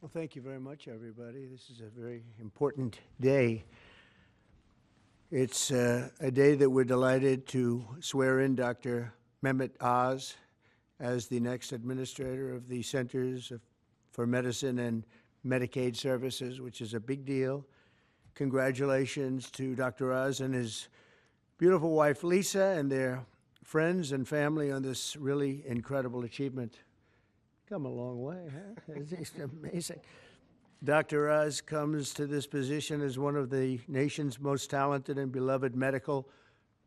Well, thank you very much, everybody. This is a very important day. It's a day that we're delighted to swear in Dr. Mehmet Oz as the next administrator of the Centers for Medicine and Medicaid Services, which is a big deal. Congratulations to Dr. Oz and his beautiful wife, Lisa, and their friends and family on this really incredible achievement. Come a long way, huh? It's amazing. Dr. Oz comes to this position as one of the nation's most talented and beloved medical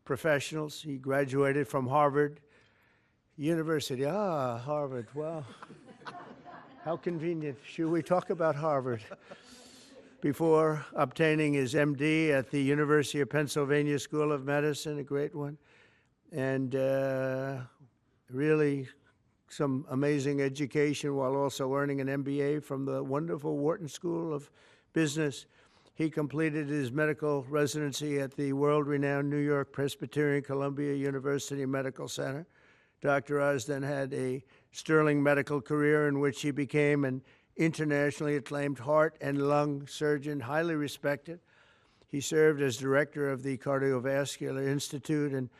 professionals. He graduated from Harvard University. Harvard, wow. How convenient. Should we talk about Harvard? Before obtaining his MD at the University of Pennsylvania School of Medicine, a great one, and really some amazing education while also earning an MBA from the wonderful Wharton School of Business. He completed his medical residency at the world-renowned New York Presbyterian Columbia University Medical Center. Dr. Oz then had a sterling medical career in which he became an internationally acclaimed heart and lung surgeon, highly respected. He served as director of the Cardiovascular Institute and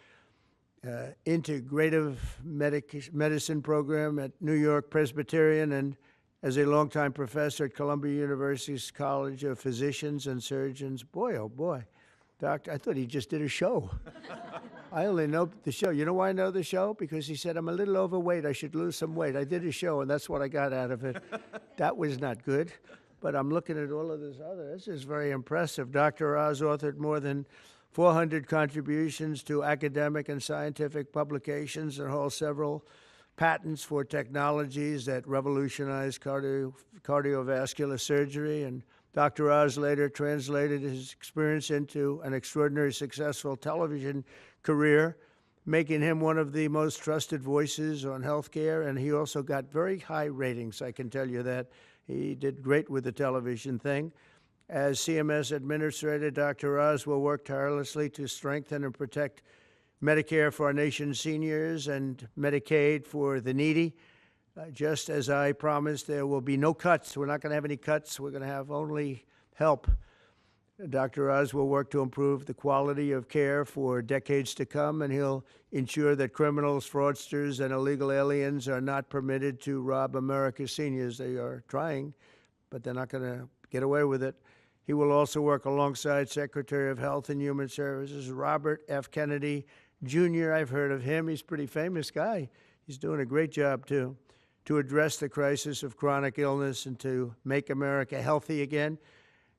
integrative medicine program at New York Presbyterian, and as a longtime professor at Columbia University's College of Physicians and Surgeons. Boy, oh boy, doctor, I thought he just did a show. I only know the show. You know why I know the show? Because he said, I'm a little overweight, I should lose some weight. I did a show, and that's what I got out of it. That was not good, but I'm looking at all of this other. This is very impressive. Dr. Oz authored more than 400 contributions to academic and scientific publications and holds several patents for technologies that revolutionize cardiovascular surgery. And Dr. Oz later translated his experience into an extraordinary successful television career, making him one of the most trusted voices on healthcare. And he also got very high ratings, I can tell you that. He did great with the television thing. As CMS Administrator, Dr. Oz will work tirelessly to strengthen and protect Medicare for our nation's seniors and Medicaid for the needy. Just as I promised, there will be no cuts. We're not going to have any cuts. We're going to have only help. Dr. Oz will work to improve the quality of care for decades to come, and he'll ensure that criminals, fraudsters, and illegal aliens are not permitted to rob America's seniors. They are trying, but they're not going to get away with it. He will also work alongside Secretary of Health and Human Services, Robert F. Kennedy, Jr. I've heard of him. He's a pretty famous guy. He's doing a great job, too, to address the crisis of chronic illness and to make America healthy again.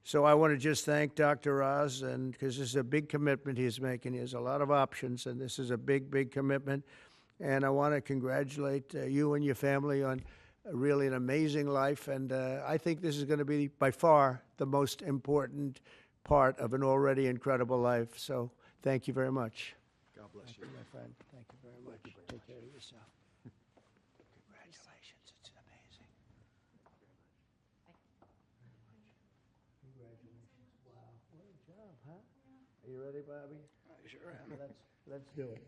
So I want to just thank Dr. Oz, and because this is a big commitment he's making. He has a lot of options, and this is a big, big commitment. And I want to congratulate you and your family on really an amazing life, and I think this is going to be by far the most important part of an already incredible life. So thank you very much. God bless you. My friend. Thank you very much. Take care of yourself. Congratulations. It's amazing. Congratulations. Wow. What a job, huh? Are you ready, Bobby? I sure am. Let's do it.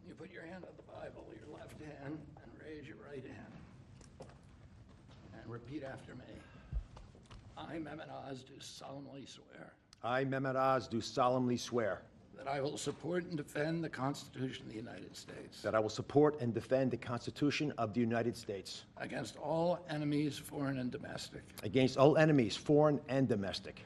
You put your hand on the Bible, your left hand, and raise your right hand. And repeat after me. I, Mehmet Oz, do solemnly swear I, Mehmet Oz, do solemnly swear that I will support and defend the Constitution of the United States that I will support and defend the Constitution of the United States against all enemies, foreign and domestic, against all enemies, foreign and domestic,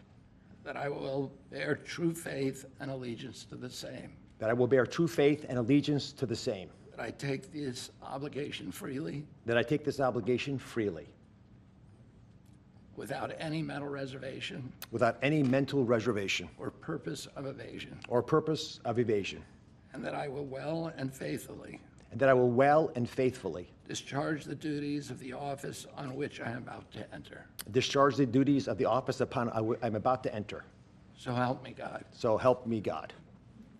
that I will bear true faith and allegiance to the same, that I will bear true faith and allegiance to the same, that I take this obligation freely that I take this obligation freely, without any mental reservation without any mental reservation or purpose of evasion, or purpose of evasion, and that I will well and faithfully and that I will well and faithfully discharge the duties of the office on which I am about to enter. discharge the duties of the office upon I'm about to enter. So help me God. So help me God.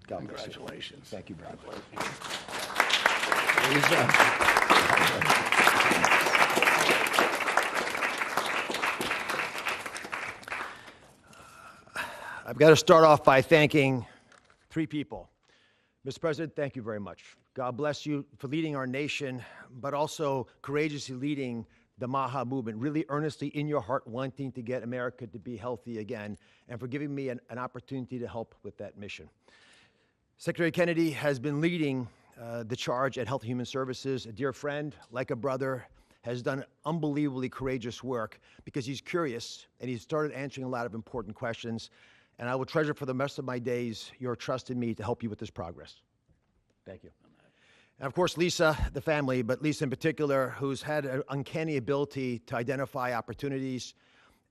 God bless you. Congratulations. Thank you very much. Please, I've got to start off by thanking three people. Mr. President, thank you very much. God bless you for leading our nation, but also courageously leading the MAHA movement, really earnestly in your heart wanting to get America to be healthy again, and for giving me an opportunity to help with that mission. Secretary Kennedy has been leading the charge at Health and Human Services. A dear friend, like a brother, has done unbelievably courageous work because he's curious and he's started answering a lot of important questions. And I will treasure for the rest of my days your trust in me to help you with this progress. Thank you. And of course, Lisa, the family, but Lisa in particular, who's had an uncanny ability to identify opportunities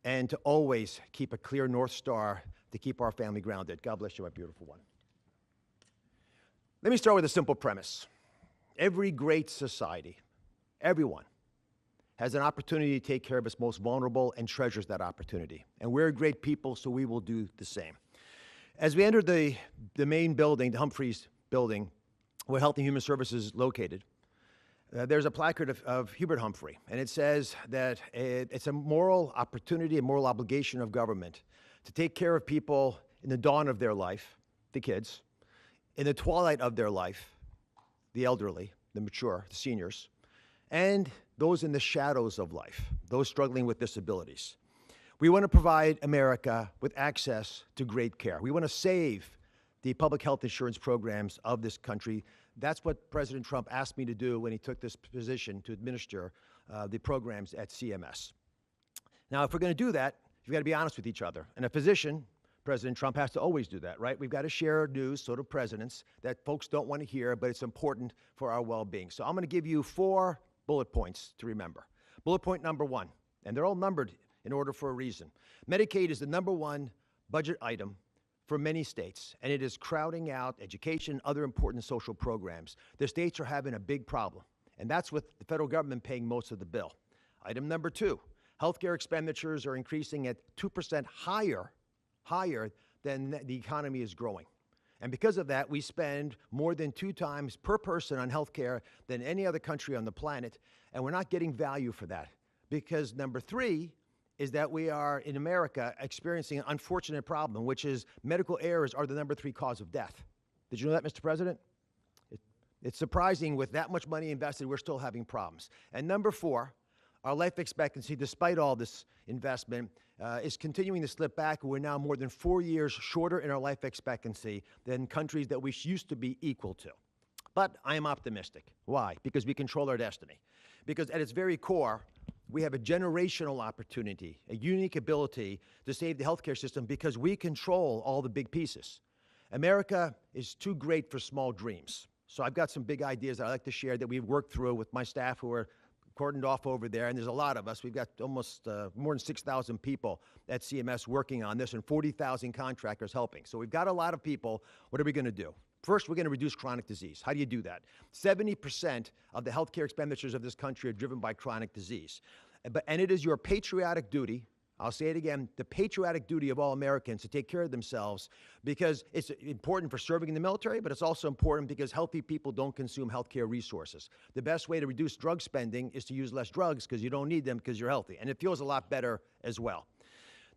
and to always keep a clear North Star to keep our family grounded. God bless you, my beautiful one. Let me start with a simple premise. Every great society, everyone, has an opportunity to take care of its most vulnerable and treasures that opportunity. And we're a great people, so we will do the same. As we entered the main building, the Humphreys building, where Health and Human Services is located, there's a placard of Hubert Humphrey, and it says that it's a moral opportunity, a moral obligation of government to take care of people in the dawn of their life, the kids, in the twilight of their life, the elderly, the mature, the seniors, and those in the shadows of life, those struggling with disabilities. We want to provide America with access to great care. We want to save the public health insurance programs of this country. That's what President Trump asked me to do when he took this position to administer the programs at CMS. Now, if we're going to do that, you've got to be honest with each other. And a physician, President Trump, has to always do that, right? We've got to share news, sort of presidents, that folks don't want to hear, but it's important for our well-being. So I'm going to give you 4 bullet points to remember. Bullet point number 1, and they're all numbered in order for a reason. Medicaid is the #1 budget item for many states, and it is crowding out education and other important social programs. The states are having a big problem, and that's with the federal government paying most of the bill. Item number 2, healthcare expenditures are increasing at 2% higher than the economy is growing. And because of that, we spend more than 2 times per person on healthcare than any other country on the planet, and we're not getting value for that. Because number 3 is that we are, in America, experiencing an unfortunate problem, which is medical errors are the number 3 cause of death. Did you know that, Mr. President? It's surprising with that much money invested, we're still having problems. And number 4, our life expectancy, despite all this investment, is continuing to slip back. We're now more than 4 years shorter in our life expectancy than countries that we used to be equal to. But I am optimistic. Why? Because we control our destiny. Because at its very core, we have a generational opportunity, a unique ability to save the healthcare system because we control all the big pieces. America is too great for small dreams. So I've got some big ideas that I'd like to share that we've worked through with my staff who are cordoned off over there, and there's a lot of us. We've got almost more than 6,000 people at CMS working on this and 40,000 contractors helping. So we've got a lot of people. What are we going to do? First, we're going to reduce chronic disease. How do you do that? 70% of the healthcare expenditures of this country are driven by chronic disease. And it is your patriotic duty, I'll say it again, the patriotic duty of all Americans to take care of themselves because it's important for serving in the military, but it's also important because healthy people don't consume healthcare resources. The best way to reduce drug spending is to use less drugs because you don't need them because you're healthy. And it feels a lot better as well.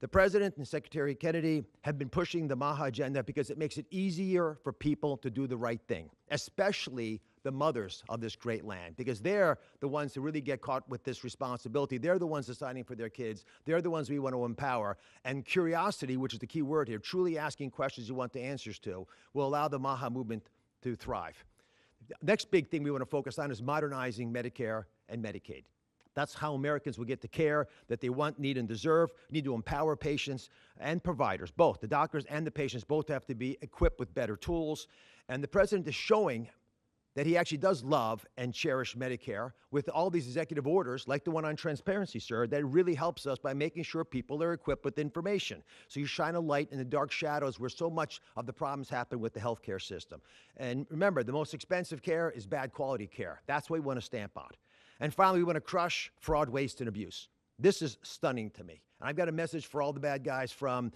The President and Secretary Kennedy have been pushing the MAHA agenda because it makes it easier for people to do the right thing, especially the mothers of this great land, because they're the ones who really get caught with this responsibility. They're the ones deciding for their kids. They're the ones we want to empower. And curiosity, which is the key word here, truly asking questions you want the answers to, will allow the MAHA movement to thrive. The next big thing we want to focus on is modernizing Medicare and Medicaid. That's how Americans will get the care that they want, need, and deserve. We need to empower patients and providers, both. The doctors and the patients both have to be equipped with better tools. And the President is showing that he actually does love and cherish Medicare with all these executive orders, like the one on transparency, sir, that really helps us by making sure people are equipped with information. So you shine a light in the dark shadows where so much of the problems happen with the healthcare system. And remember, the most expensive care is bad quality care. That's what we want to stamp out. And finally, we want to crush fraud, waste, and abuse. This is stunning to me. And I've got a message for all the bad guys from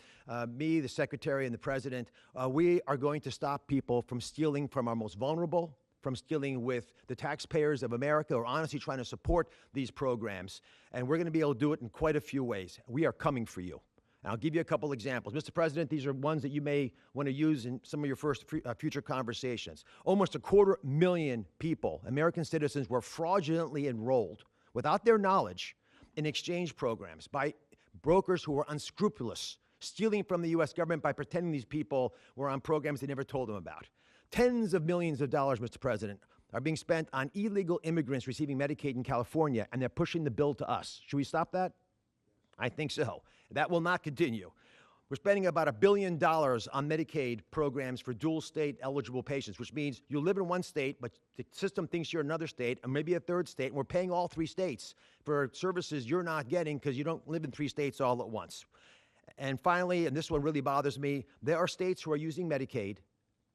me, the Secretary, and the President. We are going to stop people from stealing from our most vulnerable, from stealing with the taxpayers of America, or honestly trying to support these programs. And we're going to be able to do it in quite a few ways. We are coming for you. And I'll give you a couple examples. Mr. President, these are ones that you may want to use in some of your future conversations. Almost 250,000 people, American citizens, were fraudulently enrolled without their knowledge in exchange programs by brokers who were unscrupulous, stealing from the U.S. government by pretending these people were on programs they never told them about. Tens of millions of dollars, Mr. President, are being spent on illegal immigrants receiving Medicaid in California, and they're pushing the bill to us. Should we stop that? I think so. That will not continue. We're spending about $1 billion on Medicaid programs for dual state eligible patients, which means you live in one state, but the system thinks you're another state, and maybe a third state, and we're paying all 3 states for services you're not getting because you don't live in 3 states all at once. And finally, and this one really bothers me, there are states who are using Medicaid.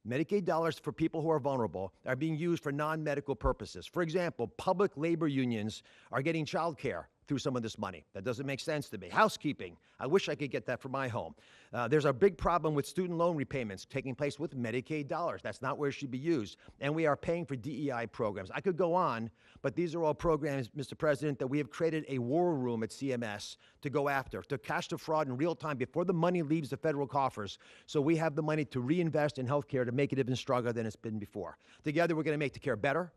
Medicaid dollars for people who are vulnerable are being used for non-medical purposes. For example, public labor unions are getting child care through some of this money. That doesn't make sense to me. Housekeeping, I wish I could get that for my home. There's a big problem with student loan repayments taking place with Medicaid dollars. That's not where it should be used. And we are paying for DEI programs. I could go on, but these are all programs, Mr. President, that we have created a war room at CMS to go after, to catch the fraud in real time before the money leaves the federal coffers, so we have the money to reinvest in healthcare to make it even stronger than it's been before. Together, we're going to make the care better.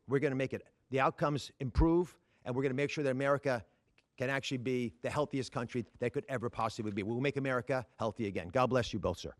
We're going to make the outcomes improve, and we're going to make sure that America can actually be the healthiest country that could ever possibly be. We'll make America healthy again. God bless you both, sir.